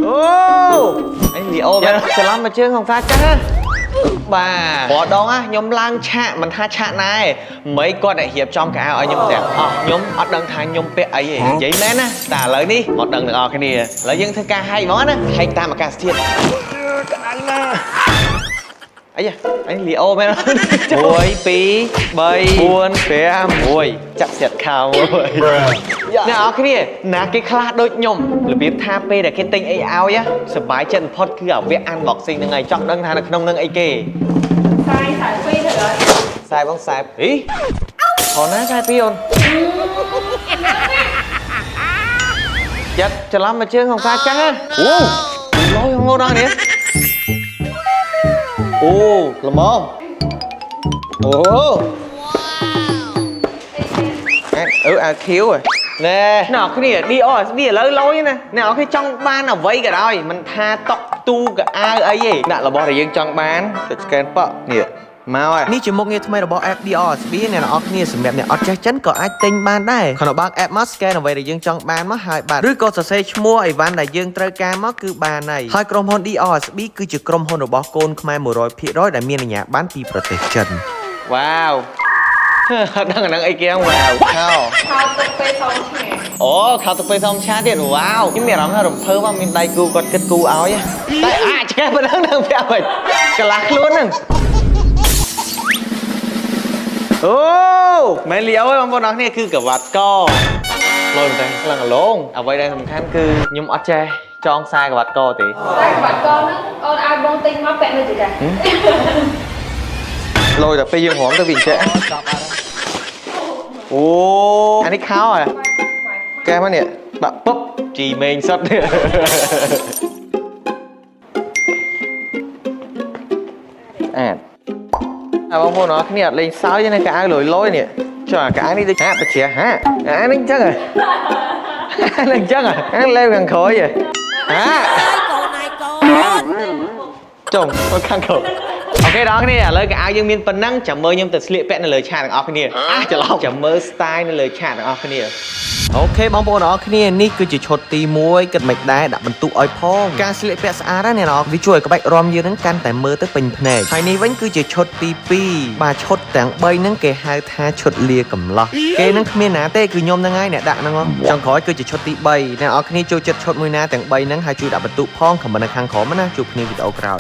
ô anh bị ô vậy sẽ làm mà chơi không pha chắc bà bỏ đó á nhóm lang chạ mình tha chạ này mấy con đại hiệp trong cái áo ở nhóm đẹp nhóm ở đằng thang nhóm pe ấy giấy mến á tả lời đi một đằng được cái này lấy dân thứ ca hai món á hay ta mà ca thiệt ấy da anh lì ô mày ôi pí bay buồn phèm ôi chặt sẹt khao ôi nè ở cái này nè cái khla đôi nhom là biết tha pe để cái tinh ấy áo á sờ bái chân phật cứ ở vẽ ăn bọc sinh ngày chọn đằng thang được nông nâng ấy kì sai phi thật rồi sai bóng sai ý còn ná sai phi không chặt lắm mà chưa không pha chắc á lôi không ngô đó nè làm không khiếu rồi nè nó cái này đi ở lối lối nè nè ở cái trong ban nào vậy cả rồi mình tha tóc tu cả ai ấy gì đã là bỏ để dân trong ban scan bọ nè mau à ní chỉ một nghe thay mà bỏ app DRSB này là ở cái sầm đẹp này ở chắc chắn có ai tin ban đây còn ở bang app mất scan là vậy để dân trong ban mất hai bạn rồi có sẽ mua ấy van đại dân trời ca mất cứ ban này haiក្រុមហ៊ុន DRSB គឺជាក្រុមហ៊ុនរបស់កូនខ្មែរ 100% ដែលមានអាជ្ញាប័ណ្ណពីប្រទេសចិន Wow ដឹងអីគេហ្នឹង Wow ខោទឹកពេលធំឆាអូខោទឹកពេលធំឆាទៀត Wow ខ្ញុំមានអារម្មណ៍ថារំភើបមានដៃគូគាត់គិតគូឲ្យតែអាចឆ្កែប៉ុណ្ណឹងនឹងប្រាប់វិញឆ្លាស់ខ្លួនហ្នឹងអូមែនលីអូបងប្អូនអរគ្នាគឺក្រវ៉ាត់កលុយមែនតើឡើងឡងអ្វីដែលសំខាន់គឺខ្ញុំអត់ចេះចងខ្សែក្រវ៉ាត់កទេខ្សែក្រវ៉ាត់កហ្នឹងអូនឲ្យបងទិញមកពាក់នៅចកាលុយតែពេលយើងរំទៅវាចេះអូអានេះខោอ่ะកែមកនេះបាក់ពុបជីមេងសុតអាបងប្អូនអរគ្នាអត់លេងសើចទេណាកៅអៅលុយលុយនេះចុះអាកៅនេះដូចហាក់បជាហាអានេះអញ្ចឹងហ៎អានេះអញ្ចឹងហ៎អាលេវខាងក្រោយហ៎ចុងមកខាងក្រោយអូខេដល់គ្នាឥឡូវកៅអៅយើងមានប៉ុណ្ណឹងចាំមើលខ្ញុំទៅស្លៀកពាក់នៅលើឆាកទាំងអស់គ្នាច្រឡំចាំមើល style នៅលើឆាកទាំងអស់គ្នាអូខេបងប្អូនអរគ្នានេះគឺជាឈុតទី1គិតមិនដែរដាក់បន្ទុកឲ្យផងការស្លៀកពាក់ស្អាតណាស់វាជួយឲ្យក្បាច់រំយើងហ្នឹងកាន់តែមើលទៅពេញភ្នែកហើយនេះវិញគឺជាឈុតទី2បាទឈុតទាំង3ហ្នឹងគេហៅថាឈុតលាកំឡោះគេហ្នឹងគ្មានណាទេគឺខ្ញុំហ្នឹងហើយអ្នកដាក់ហ្នឹងចុងក្រោយគឺជាឈុតទី3អ្នកនរគ្នាចូលចិត្តឈុតមួយណាទាំង3ហ្នឹងហើយជួយដាក់បន្ទុកផងខមមិននៅខាងក្រោមណាជួបគ្នាវីដេអូក្រោយ